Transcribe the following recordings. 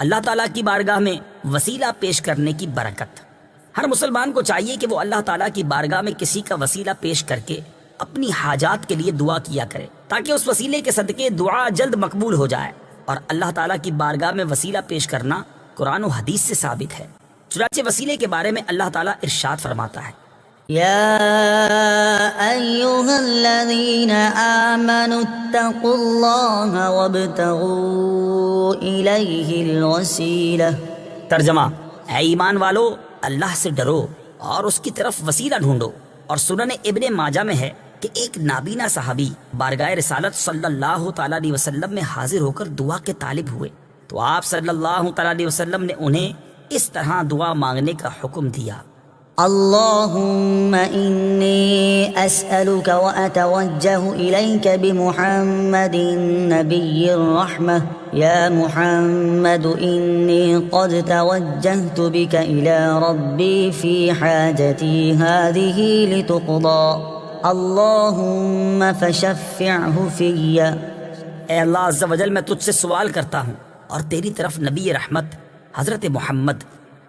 اللہ تعالیٰ کی بارگاہ میں وسیلہ پیش کرنے کی برکت۔ ہر مسلمان کو چاہیے کہ وہ اللہ تعالیٰ کی بارگاہ میں کسی کا وسیلہ پیش کر کے اپنی حاجات کے لیے دعا کیا کرے، تاکہ اس وسیلے کے صدقے دعا جلد مقبول ہو جائے۔ اور اللہ تعالیٰ کی بارگاہ میں وسیلہ پیش کرنا قرآن و حدیث سے ثابت ہے۔ چنانچہ وسیلے کے بارے میں اللہ تعالیٰ ارشاد فرماتا ہے، يا أيها الذين آمنوا اتقوا الله وابتغوا إليه الوسيلة۔ ترجمہ، اے ایمان والو، اللہ سے ڈرو اور اس کی طرف وسیلہ ڈھونڈو۔ اور سنن ابن ماجہ میں ہے کہ ایک نابینا صحابی بارگاہ رسالت صلی اللہ تعالیٰ علیہ وسلم میں حاضر ہو کر دعا کے طالب ہوئے، تو آپ صلی اللہ تعالیٰ علیہ وسلم نے انہیں اس طرح دعا مانگنے کا حکم دیا، اللهم إني أسألك وأتوجه إليك بمحمد نبي الرحمة يا محمد إني قد توجهت بك إلى ربي في حاجتي هذه لتقضى اللهم فشفعه في۔ اے اللہ عز و جل، میں تجھ سے سوال کرتا ہوں اور تیری طرف نبی رحمت حضرت محمد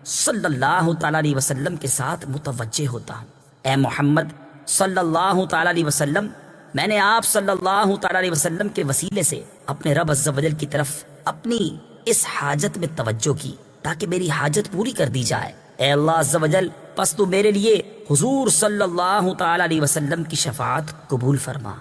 صلی اللہ تعالیٰ علیہ وسلم کے ساتھ متوجہ ہوتا ہوں۔ اے محمد صلی اللہ تعالیٰ علیہ وسلم، میں نے آپ صلی اللہ تعالیٰ علیہ وسلم کے وسیلے سے اپنے رب عز و جل کی طرف اپنی اس حاجت میں توجہ کی تاکہ میری حاجت پوری کر دی جائے۔ اے اللہ عز و جل، پس تو میرے لیے حضور صلی اللہ تعالیٰ علیہ وسلم کی شفاعت قبول فرما۔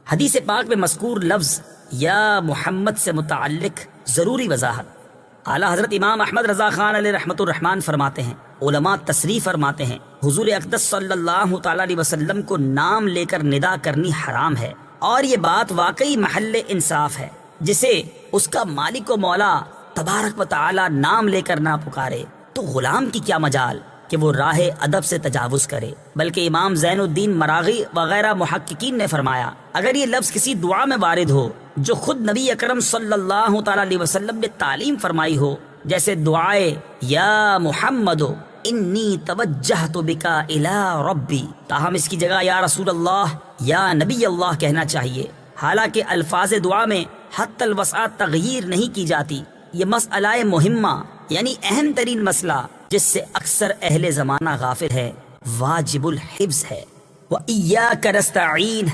حدیث پاک میں مذکور لفظ یا محمد سے متعلق ضروری وضاحت۔ اعلیٰ حضرت امام احمد رضا خان علیہ رحمۃ الرحمن فرماتے ہیں، علماء تصریح فرماتے ہیں، حضور اقدس صلی اللہ تعالیٰ علیہ وسلم کو نام لے کر ندا کرنی حرام ہے، اور یہ بات واقعی محل انصاف ہے۔ جسے اس کا مالک و مولا تبارک و تعالیٰ نام لے کر نہ پکارے تو غلام کی کیا مجال کہ وہ راہ ادب سے تجاوز کرے۔ بلکہ امام زین الدین مراغی وغیرہ محققین نے فرمایا، اگر یہ لفظ کسی دعا میں وارد ہو جو خود نبی اکرم صلی اللہ تعالیٰ علیہ وسلم نے تعلیم فرمائی ہو، جیسے دعائے یا محمد انی توجہت بکا الی ربی، تاہم اس کی جگہ یا رسول اللہ یا نبی اللہ کہنا چاہیے۔ حالانکہ الفاظ دعا میں حتی الوسعت تغییر نہیں کی جاتی۔ یہ مسئلہ مہمہ یعنی اہم ترین مسئلہ جس سے اکثر اہل زمانہ غافل ہے، واجب الحفظ ہے۔ وَإِيَّاكَ نَسْتَعِينُ،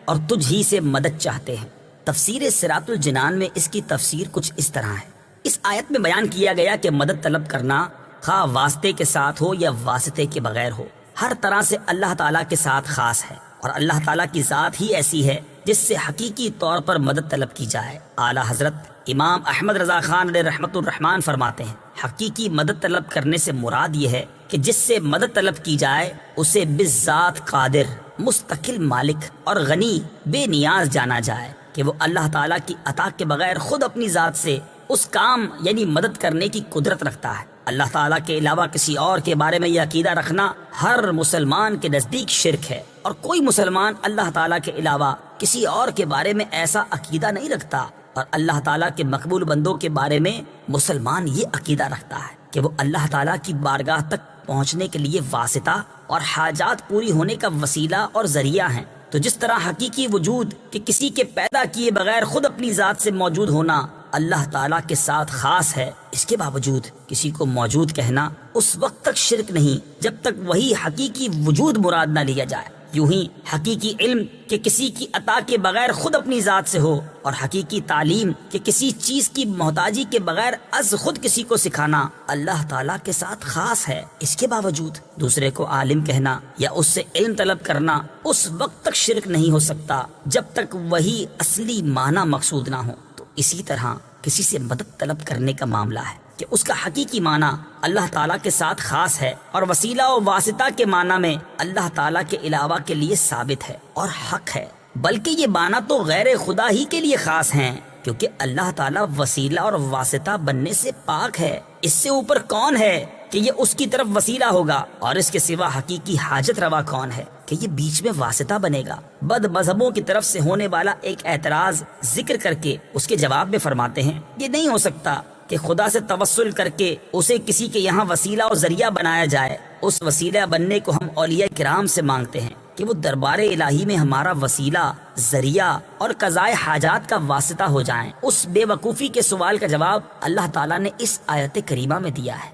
اور تجھ ہی سے مدد چاہتے ہیں۔ تفسیر صراط الجنان میں اس کی تفسیر کچھ اس طرح ہے۔ اس آیت میں بیان کیا گیا کہ مدد طلب کرنا خواہ واسطے کے ساتھ ہو یا واسطے کے بغیر ہو، ہر طرح سے اللہ تعالیٰ کے ساتھ خاص ہے، اور اللہ تعالیٰ کی ذات ہی ایسی ہے جس سے حقیقی طور پر مدد طلب کی جائے۔ اعلیٰ حضرت امام احمد رضا خان علیہ رحمۃ الرحمن فرماتے ہیں، حقیقی مدد طلب کرنے سے مراد یہ ہے کہ جس سے مدد طلب کی جائے اسے بالذات قادر، مستقل مالک اور غنی بے نیاز جانا جائے کہ وہ اللہ تعالیٰ کی عطا کے بغیر خود اپنی ذات سے اس کام یعنی مدد کرنے کی قدرت رکھتا ہے۔ اللہ تعالیٰ کے علاوہ کسی اور کے بارے میں یہ عقیدہ رکھنا ہر مسلمان کے نزدیک شرک ہے، اور کوئی مسلمان اللہ تعالیٰ کے علاوہ کسی اور کے بارے میں ایسا عقیدہ نہیں رکھتا۔ اور اللہ تعالیٰ کے مقبول بندوں کے بارے میں مسلمان یہ عقیدہ رکھتا ہے کہ وہ اللہ تعالیٰ کی بارگاہ تک پہنچنے کے لیے واسطہ اور حاجات پوری ہونے کا وسیلہ اور ذریعہ ہیں۔ تو جس طرح حقیقی وجود کہ کسی کے پیدا کیے بغیر خود اپنی ذات سے موجود ہونا اللہ تعالیٰ کے ساتھ خاص ہے، اس کے باوجود کسی کو موجود کہنا اس وقت تک شرک نہیں جب تک وہی حقیقی وجود مراد نہ لیا جائے۔ یوں ہی حقیقی علم کہ کسی کی عطا کے بغیر خود اپنی ذات سے ہو، اور حقیقی تعلیم کہ کسی چیز کی محتاجی کے بغیر از خود کسی کو سکھانا اللہ تعالیٰ کے ساتھ خاص ہے، اس کے باوجود دوسرے کو عالم کہنا یا اس سے علم طلب کرنا اس وقت تک شرک نہیں ہو سکتا جب تک وہی اصلی معنی مقصود نہ ہو۔ تو اسی طرح کسی سے مدد طلب کرنے کا معاملہ ہے کہ اس کا حقیقی معنی اللہ تعالیٰ کے ساتھ خاص ہے، اور وسیلہ و واسطہ کے معنی میں اللہ تعالیٰ کے علاوہ کے لیے ثابت ہے اور حق ہے، بلکہ یہ معنی تو غیر خدا ہی کے لیے خاص ہیں، کیونکہ اللہ تعالیٰ وسیلہ اور واسطہ بننے سے پاک ہے۔ اس سے اوپر کون ہے کہ یہ اس کی طرف وسیلہ ہوگا، اور اس کے سوا حقیقی حاجت روا کون ہے کہ یہ بیچ میں واسطہ بنے گا۔ بد مذہبوں کی طرف سے ہونے والا ایک اعتراض ذکر کر کے اس کے جواب میں فرماتے ہیں، یہ نہیں ہو سکتا کہ خدا سے توسل کر کے اسے کسی کے یہاں وسیلہ اور ذریعہ بنایا جائے، اس وسیلہ بننے کو ہم اولیاء کرام سے مانگتے ہیں، کہ وہ دربار الہی میں ہمارا وسیلہ، ذریعہ اور قضائے حاجات کا واسطہ ہو جائیں۔ اس بے وقوفی کے سوال کا جواب اللہ تعالیٰ نے اس آیت کریمہ میں دیا ہے۔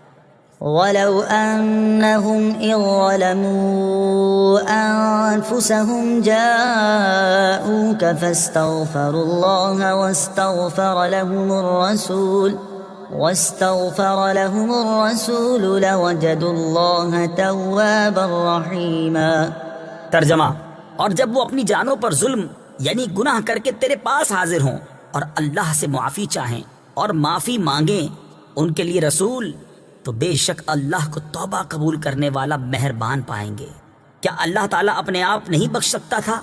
وَلَوْ أَنَّهُمْ إِذ ظَلَمُوا أَنفُسَهُمْ جَاءُوكَ فَاسْتَغْفَرُوا اللَّهَ واستغفر لهم الرسول لوجدوا الله توابا رحيما۔ ترجمہ: اور جب وہ اپنی جانوں پر ظلم یعنی گناہ کر کے تیرے پاس حاضر ہوں اور اللہ سے معافی چاہیں اور معافی مانگیں ان کے لیے رسول، تو بے شک اللہ کو توبہ قبول کرنے والا مہربان پائیں گے۔ کیا اللہ تعالیٰ اپنے آپ نہیں بخش سکتا تھا؟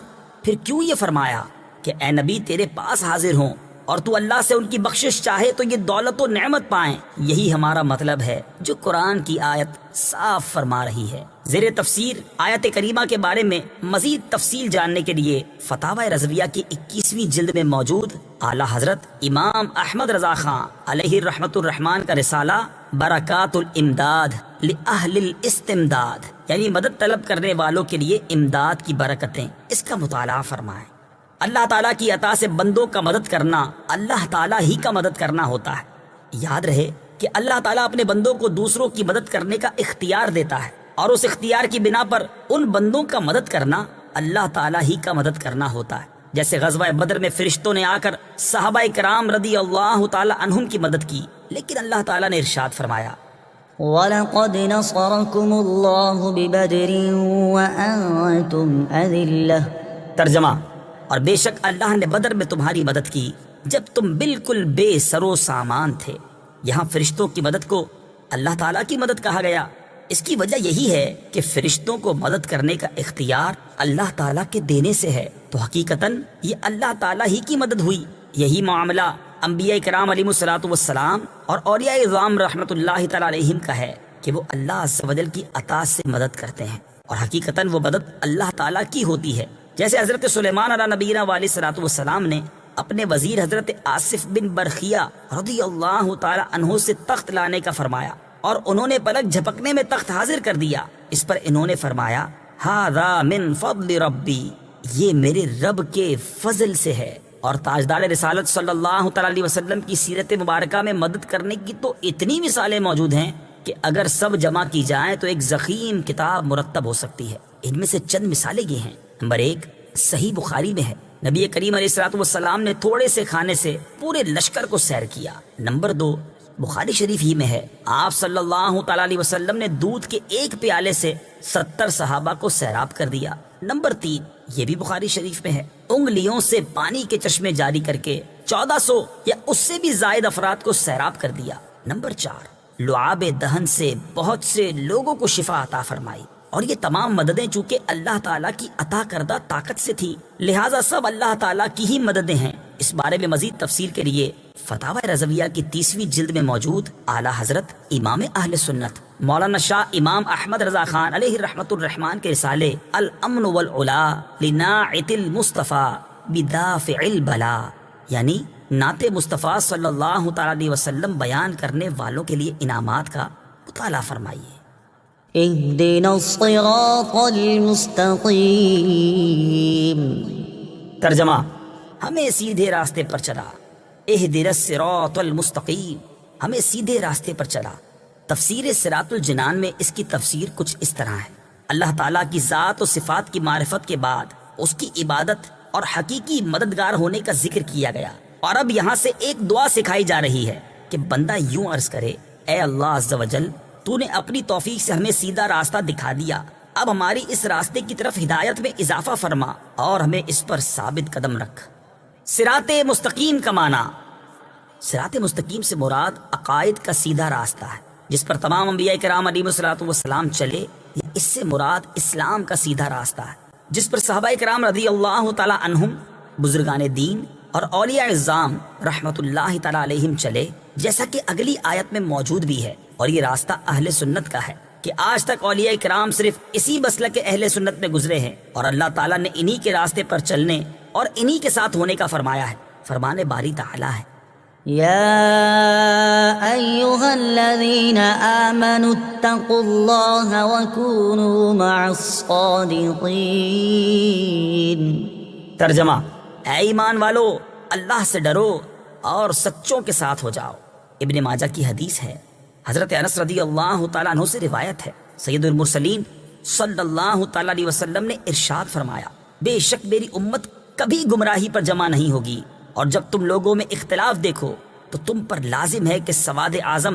پھر کیوں یہ فرمایا کہ اے نبی تیرے پاس حاضر ہوں اور تو اللہ سے ان کی بخشش چاہے تو یہ دولت و نعمت پائیں؟ یہی ہمارا مطلب ہے جو قرآن کی آیت صاف فرما رہی ہے۔ زیر تفسیر آیت کریمہ کے بارے میں مزید تفصیل جاننے کے لیے فتاوی رضویہ کی 21ویں جلد میں موجود اعلیٰ حضرت امام احمد رضا خان علیہ رحمت الرحمن کا رسالہ برکات الامداد لأہل الاستمداد یعنی مدد طلب کرنے والوں کے لیے امداد کی برکتیں، اس کا مطالعہ فرمائیں۔ اللہ تعالیٰ کی عطا سے بندوں کا مدد کرنا اللہ تعالیٰ ہی کا مدد کرنا ہوتا ہے۔ یاد رہے کہ اللہ تعالیٰ اپنے بندوں کو دوسروں کی مدد کرنے کا اختیار دیتا ہے، اور اس اختیار کی بنا پر ان بندوں کا مدد کرنا اللہ تعالیٰ ہی کا مدد کرنا ہوتا ہے۔ جیسے غزوہ بدر میں فرشتوں نے آ کر صحابہ کرام رضی اللہ تعالیٰ عنہم کی مدد کی، لیکن اللہ تعالیٰ نے ارشاد فرمایا وَلَقَدْ نَصَرَكُمُ اللَّهُ بِبَدْرٍ وَأَنْتُمْ أَذِلَّةٌ۔ ترجمہ: اور بے شک اللہ نے بدر میں تمہاری مدد کی جب تم بالکل بے سر و سامان تھے۔ یہاں فرشتوں کی مدد کو اللہ تعالیٰ کی مدد کہا گیا۔ اس کی وجہ یہی ہے کہ فرشتوں کو مدد کرنے کا اختیار اللہ تعالیٰ کے دینے سے ہے، تو حقیقتاً یہ اللہ تعالیٰ ہی کی مدد ہوئی۔ یہی معاملہ انبیاء کرام علیہ الصلوۃ والسلام اور اولیاء اعظام رحمۃ اللہ تعالیٰ علیہم کا ہے کہ وہ اللہ عز و جل کی عطا سے مدد کرتے ہیں، اور حقیقتاً وہ مدد اللہ تعالیٰ کی ہوتی ہے۔ جیسے حضرت سلیمان علیہ نبینا علیہ الصلوۃ والسلام نے اپنے وزیر حضرت آصف بن برخیہ رضی اللہ تعالی عنہ سے تخت لانے کا فرمایا، اور انہوں نے پلک جھپکنے میں تخت حاضر کر دیا۔ اس پر انہوں نے فرمایا ھذا من فضل ربی، یہ میرے رب کے فضل سے ہے۔ اور تاجدار رسالت صلی اللہ تعالی علیہ وسلم کی سیرت مبارکہ میں مدد کرنے کی تو اتنی مثالیں موجود ہیں کہ اگر سب جمع کی جائیں تو ایک ضخیم کتاب مرتب ہو سکتی ہے۔ ان میں سے چند مثالیں یہ ہیں۔ نمبر 1 صحیح بخاری میں ہے، نبی کریم علیہ الصلوۃ والسلام نے تھوڑے سے کھانے سے پورے لشکر کو سیر کیا۔ نمبر 2 بخاری شریف ہی میں ہے، آپ صلی اللہ تعالی علیہ وسلم نے دودھ کے ایک پیالے سے 70 صحابہ کو سیراب کر دیا۔ نمبر 3 یہ بھی بخاری شریف میں ہے، انگلیوں سے پانی کے چشمے جاری کر کے 1400 یا اس سے بھی زائد افراد کو سیراب کر دیا۔ نمبر 4 لعاب دہن سے بہت سے لوگوں کو شفا عطا فرمائی، اور یہ تمام مددیں چونکہ اللہ تعالیٰ کی عطا کردہ طاقت سے تھی، لہٰذا سب اللہ تعالیٰ کی ہی مددیں ہیں۔ اس بارے میں مزید تفصیل کے لیے فتاوی رضویہ کی 30ویں جلد میں موجود اعلیٰ حضرت امام اہل سنت مولانا شاہ امام احمد رضا خان علیہ رحمت الرحمن کے رسالے الامن والعلا لناعت المصطفیٰ بدافع البلا یعنی نعت مصطفیٰ صلی اللہ تعالی علیہ وسلم بیان کرنے والوں کے لیے انعامات کا مطالعہ فرمائیے۔ اهدنا الصراط المستقیم۔ ترجمہ: ہمیں سیدھے راستے پر چلا۔ اہدنا الصراط المستقیم، ہمیں سیدھے راستے پر چلا۔ تفسیر صراط الجنان میں اس کی تفسیر کچھ اس طرح ہے، اللہ تعالیٰ کی ذات و صفات کی معرفت کے بعد اس کی عبادت اور حقیقی مددگار ہونے کا ذکر کیا گیا، اور اب یہاں سے ایک دعا سکھائی جا رہی ہے کہ بندہ یوں عرض کرے، اے اللہ عز و جل، تو نے اپنی توفیق سے ہمیں سیدھا راستہ دکھا دیا، اب ہماری اس راستے کی طرف ہدایت میں اضافہ فرما اور ہمیں اس پر ثابت قدم رکھ۔ صراط مستقیم کا معنی، صراط مستقیم سے مراد عقائد کا سیدھا راستہ ہے جس پر تمام انبیاء کرام علیہ الصلوۃ والسلام چلے، یا اس سے مراد اسلام کا سیدھا راستہ ہے جس پر صحابہ کرام رضی اللہ تعالی عنہم، بزرگان دین اور اولیاء اعظام رحمت اللہ تعالی علیہم چلے، جیسا کہ اگلی آیت میں موجود بھی ہے۔ اور یہ راستہ اہل سنت کا ہے کہ آج تک اولیاء کرام صرف اسی مسلک اہل سنت میں گزرے ہیں، اور اللہ تعالیٰ نے انہی کے راستے پر چلنے اور انہی کے ساتھ ہونے کا فرمایا ہے۔ فرمان باری تعالیٰ ہے، يا أيها الذين آمنوا اتقوا الله وكونوا مع الصادقين. ترجمہ: اے ایمان والو، اللہ سے ڈرو اور سچوں کے ساتھ ہو جاؤ. ابن ماجہ کی حدیث ہے. حضرت انس رضی اللہ تعالیٰ عنہ سے روایت ہے، سید المرسلین صلی اللہ تعالیٰ علیہ وسلم نے ارشاد فرمایا: بے شک میری امت کبھی گمراہی پر جمع نہیں ہوگی، اور جب تم لوگوں میں اختلاف دیکھو تو تم پر لازم ہے کہ سواد اعظم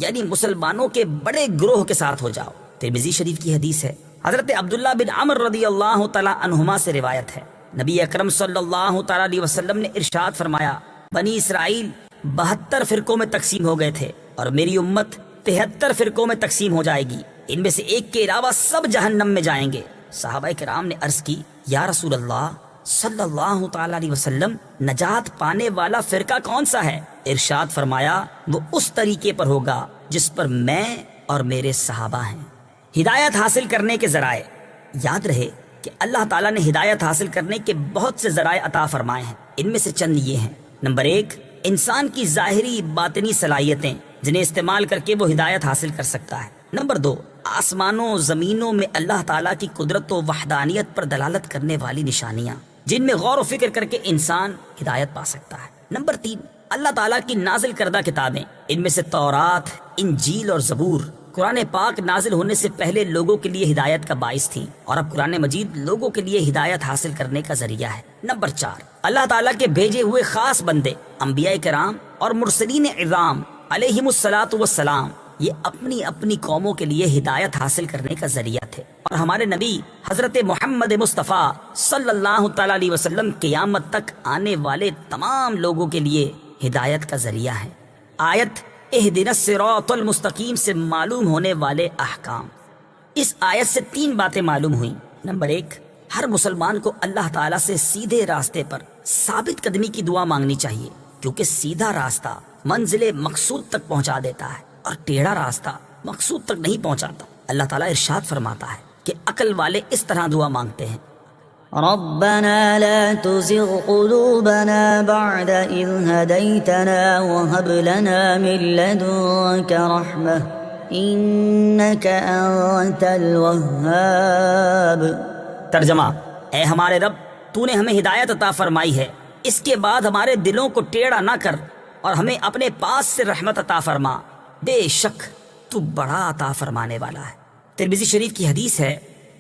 یعنی مسلمانوں کے بڑے گروہ کے ساتھ ہو جاؤ. ترمذی شریف کی حدیث ہے. حضرت عبداللہ بن عمر رضی اللہ تعالیٰ عنہما سے روایت ہے، نبی اکرم صلی اللہ تعالیٰ علیہ وسلم نے ارشاد فرمایا: بنی اسرائیل 72 فرقوں میں تقسیم ہو گئے تھے، اور میری امت 73 فرقوں میں تقسیم ہو جائے گی، ان میں سے ایک کے علاوہ سب جہنم میں جائیں گے. صحابہ کرام نے عرض کی: یا رسول اللہ صلی اللہ تعالیٰ علیہ وسلم، نجات پانے والا فرقہ کون سا ہے؟ ارشاد فرمایا: وہ اس طریقے پر ہوگا جس پر میں اور میرے صحابہ ہیں. ہدایت حاصل کرنے کے ذرائع. یاد رہے کہ اللہ تعالیٰ نے ہدایت حاصل کرنے کے بہت سے ذرائع عطا فرمائے ہیں. ان میں سے چند یہ ہیں. نمبر 1، انسان کی ظاہری باطنی صلاحیتیں جنہیں استعمال کر کے وہ ہدایت حاصل کر سکتا ہے. نمبر 2، آسمانوں زمینوں میں اللہ تعالیٰ کی قدرت و وحدانیت پر دلالت کرنے والی نشانیاں جن میں غور و فکر کر کے انسان ہدایت پا سکتا ہے. نمبر 3، اللہ تعالیٰ کی نازل کردہ کتابیں، ان میں سے تورات، انجیل اور زبور قرآن پاک نازل ہونے سے پہلے لوگوں کے لیے ہدایت کا باعث تھیں، اور اب قرآن مجید لوگوں کے لیے ہدایت حاصل کرنے کا ذریعہ ہے. نمبر 4، اللہ تعالیٰ کے بھیجے ہوئے خاص بندے انبیاء کرام اور مرسلین اعظام علیہم الصلاۃ والسلام یہ اپنی اپنی قوموں کے لیے ہدایت حاصل کرنے کا ذریعہ تھے، اور ہمارے نبی حضرت محمد مصطفیٰ صلی اللہ تعالیٰ علیہ وسلم قیامت تک آنے والے تمام لوگوں کے لیے ہدایت کا ذریعہ ہے. آیت اہدنا الصراط المستقیم سے معلوم ہونے والے احکام. اس آیت سے 3 باتیں معلوم ہوئیں. نمبر 1، ہر مسلمان کو اللہ تعالیٰ سے سیدھے راستے پر ثابت قدمی کی دعا مانگنی چاہیے، کیونکہ سیدھا راستہ منزل مقصود تک پہنچا دیتا ہے اور ٹیڑھا راستہ مقصود تک نہیں پہنچاتا. اللہ تعالیٰ ارشاد فرماتا ہے کہ عقل والے اس طرح دعا مانگتے ہیں: ربنا لا تزغ قلوبنا بعد إذ هديتنا وهب لنا من لدنك رحمة إنك أنت الوهاب. ترجمہ: اے ہمارے رب، تو نے ہمیں ہدایت عطا فرمائی ہے، اس کے بعد ہمارے دلوں کو ٹیڑھا نہ کر اور ہمیں اپنے پاس سے رحمت عطا فرما، بے شک تو بڑا عطا فرمانے والا ہے. ترمذی شریف کی حدیث ہے.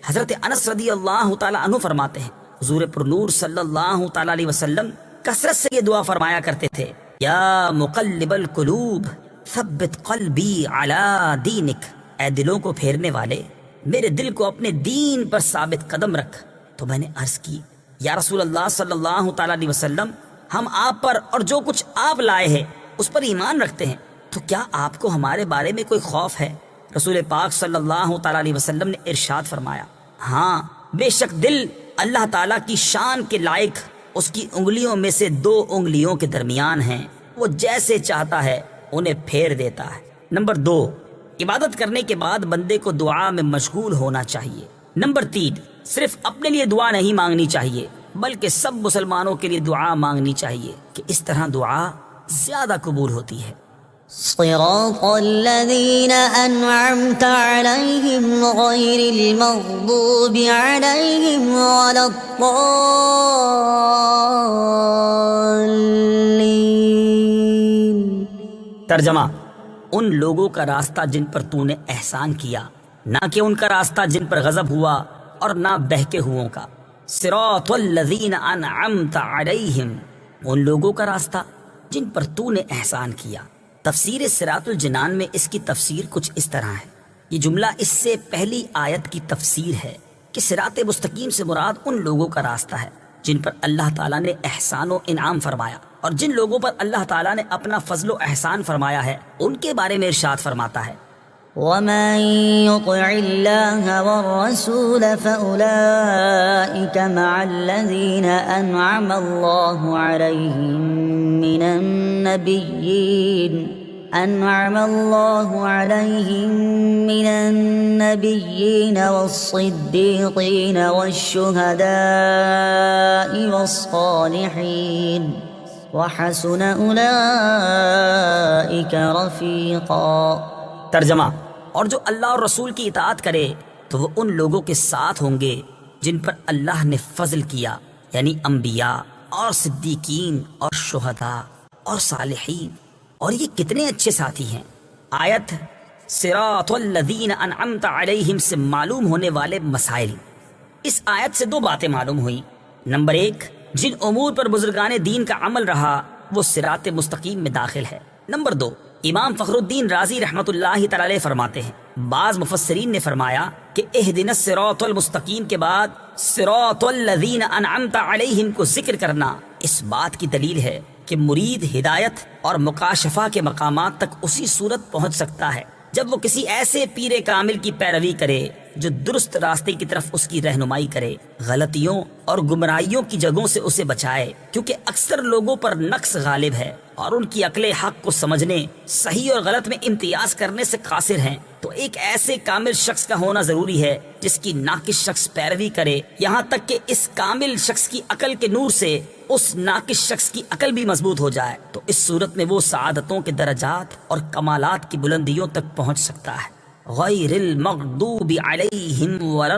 حضرت انس رضی اللہ تعالیٰ عنہ فرماتے ہیں، حضور پر نور صلی اللہ تعالیٰ علیہ وسلم کثرت سے یہ دعا فرمایا کرتے تھے: یا مقلب القلوب ثبت قلبی علی دینک. اے دلوں کو پھیرنے والے، میرے دل کو اپنے دین پر ثابت قدم رکھ. تو میں نے عرض کی: یا رسول اللہ صلی اللہ تعالیٰ علیہ وسلم، ہم آپ پر اور جو کچھ آپ لائے ہیں اس پر ایمان رکھتے ہیں، تو کیا آپ کو ہمارے بارے میں کوئی خوف ہے؟ رسول پاک صلی اللہ تعالیٰ علیہ وسلم نے ارشاد فرمایا: ہاں، بے شک دل اللہ تعالیٰ کی شان کے لائق اس کی انگلیوں میں سے 2 انگلیوں کے درمیان ہیں، وہ جیسے چاہتا ہے انہیں پھیر دیتا ہے. نمبر 2، عبادت کرنے کے بعد بندے کو دعا میں مشغول ہونا چاہیے. نمبر 3، صرف اپنے لیے دعا نہیں مانگنی چاہیے بلکہ سب مسلمانوں کے لیے دعا مانگنی چاہیے کہ اس طرح دعا زیادہ قبول ہوتی ہے. صراط الذين أنعمت عليهم غير المغضوب عليهم ولا الضالين. ترجمہ: ان لوگوں کا راستہ جن پر تو نے احسان کیا، نہ کہ ان کا راستہ جن پر غضب ہوا اور نہ بہکے ہووں کا. صراط الذین انعمت علیہم، ان لوگوں کا راستہ جن پر تو نے احسان کیا. تفسیر صراط الجنان میں اس کی تفسیر کچھ اس طرح ہے. یہ جملہ اس سے پہلی آیت کی تفسیر ہے کہ صراط مستقیم سے مراد ان لوگوں کا راستہ ہے جن پر اللہ تعالیٰ نے احسان و انعام فرمایا، اور جن لوگوں پر اللہ تعالیٰ نے اپنا فضل و احسان فرمایا ہے ان کے بارے میں ارشاد فرماتا ہے: ومن يطع الله والرسول فأولئك مع الذين أنعم الله عليهم من النبيين والصديقين والشهداء والصالحين وحسن أولئك رفيقا۔ ترجمہ، اور جو اللہ اور رسول کی اطاعت کرے تو وہ ان لوگوں کے ساتھ ہوں گے جن پر اللہ نے فضل کیا، یعنی انبیاء اور صدیقین اور شہداء اور صالحین، اور یہ کتنے اچھے ساتھی ہیں۔ آیت صراط الذین انعمت علیہم سے معلوم ہونے والے مسائل۔ اس آیت سے دو باتیں معلوم ہوئیں۔ نمبر ایک، جن امور پر بزرگان دین کا عمل رہا وہ صراط مستقیم میں داخل ہے۔ نمبر دو، امام فخر الدین رازی رحمۃ اللہ تعالی علیہ فرماتے ہیں، بعض مفسرین نے فرمایا کہ اہدنا الصراط المستقیم کے بعد صراط الذین انعمت علیہم کو ذکر کرنا اس بات کی دلیل ہے کہ مرید ہدایت اور مکاشفہ کے مقامات تک اسی صورت پہنچ سکتا ہے جب وہ کسی ایسے پیر کامل کی پیروی کرے جو درست راستے کی طرف اس کی رہنمائی کرے، غلطیوں اور گمراہیوں کی جگہوں سے اسے بچائے، کیونکہ اکثر لوگوں پر نقص غالب ہے اور ان کی عقل حق کو سمجھنے، صحیح اور غلط میں امتیاز کرنے سے قاصر ہیں۔ تو ایک ایسے کامل شخص کا ہونا ضروری ہے جس کی ناقص شخص پیروی کرے، یہاں تک کہ اس کامل شخص کی عقل کے نور سے اس ناقص شخص کی عقل بھی مضبوط ہو جائے، تو اس صورت میں وہ سعادتوں کے درجات اور کمالات کی بلندیوں تک پہنچ سکتا ہے۔ غیر المغضوب علیہم ولا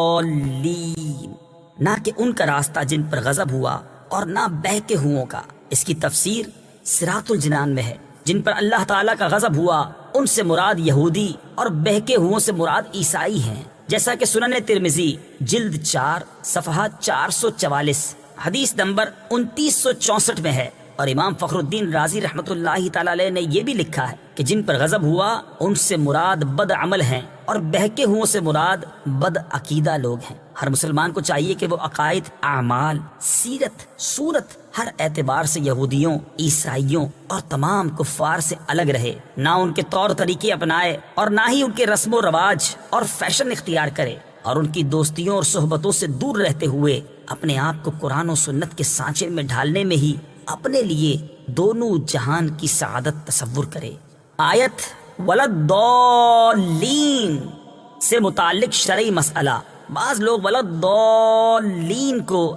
الضالین، نہ کہ ان کا راستہ جن پر غضب ہوا اور نہ بہکے ہوئوں کا۔ اس کی تفسیر صراط الجنان میں ہے۔ جن پر اللہ تعالیٰ کا غضب ہوا ان سے مراد یہودی اور بہکے ہوئوں سے مراد عیسائی ہیں، جیسا کہ سنن ترمذی جلد 4 صفحہ 444 حدیث نمبر 2964 میں ہے۔ اور امام فخر الدین رازی رحمۃ اللہ تعالی علیہ نے یہ بھی لکھا ہے کہ جن پر غضب ہوا ان سے مراد بد عمل ہیں اور بہکے ہوئوں سے مراد بد عقیدہ لوگ ہیں۔ ہر مسلمان کو چاہیے کہ وہ عقائد، اعمال، سیرت، صورت ہر اعتبار سے یہودیوں، عیسائیوں اور تمام کفار سے الگ رہے، نہ ان کے طور طریقے اپنائے اور نہ ہی ان کے رسم و رواج اور فیشن اختیار کرے، اور ان کی دوستیوں اور صحبتوں سے دور رہتے ہوئے اپنے آپ کو قرآن و سنت کے سانچے میں ڈھالنے میں ہی اپنے لیے دونوں جہان کی سعادت تصور کرے۔ آیت ولضالین سے متعلق شرعی مسئلہ، بعض لوگ ولضالین کو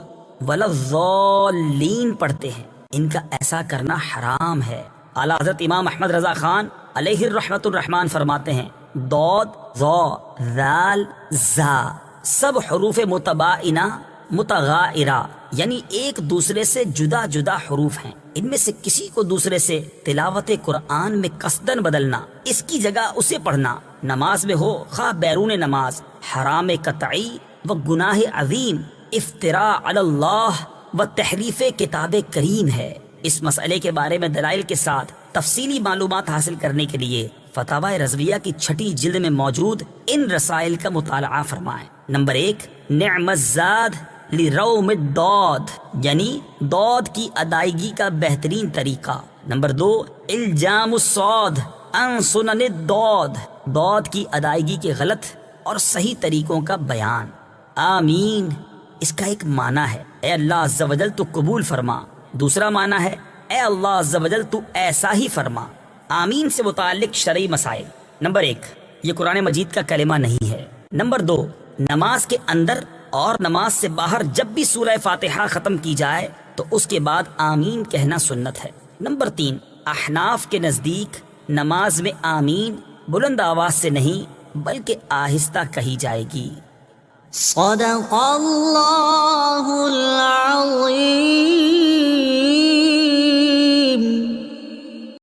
ولضالین پڑھتے ہیں، ان کا ایسا کرنا حرام ہے۔ اعلیٰ حضرت امام احمد رضا خان علیہ الرحمۃ الرحمان فرماتے ہیں، ضاد، ظا، ذال، زا سب حروف متباینہ متغائرہ یعنی ایک دوسرے سے جدا جدا حروف ہیں، ان میں سے کسی کو دوسرے سے تلاوت قرآن میں قصدن بدلنا، اس کی جگہ اسے پڑھنا، نماز میں ہو خواہ بیرون نماز، حرام قطعی و گناہ عظیم، افتراء علی اللہ و تحریف کتاب کریم ہے۔ اس مسئلے کے بارے میں دلائل کے ساتھ تفصیلی معلومات حاصل کرنے کے لیے فتاوی رضویہ کی 6 جلد میں موجود ان رسائل کا مطالعہ فرمائیں۔ نمبر 1، نعم الزاد لروم الضاد یعنی ضاد کی ادائیگی کا بہترین طریقہ۔ نمبر 2، الجام الصاد عن سنن الضاد ضاد کی ادائیگی کے غلط اور صحیح طریقوں کا بیان۔ آمین اس کا ایک معنی ہے اے اللہ عز و جل تو قبول فرما، دوسرا معنی ہے اے اللہ عز و جل تو ایسا ہی فرما۔ آمین سے متعلق شرعی مسائل۔ نمبر 1، یہ قرآن مجید کا کلمہ نہیں ہے۔ نمبر 2، نماز کے اندر اور نماز سے باہر جب بھی سورہ فاتحہ ختم کی جائے تو اس کے بعد آمین کہنا سنت ہے۔ نمبر 3، احناف کے نزدیک نماز میں آمین بلند آواز سے نہیں بلکہ آہستہ کہی جائے گی۔ صدق اللہ العظیم۔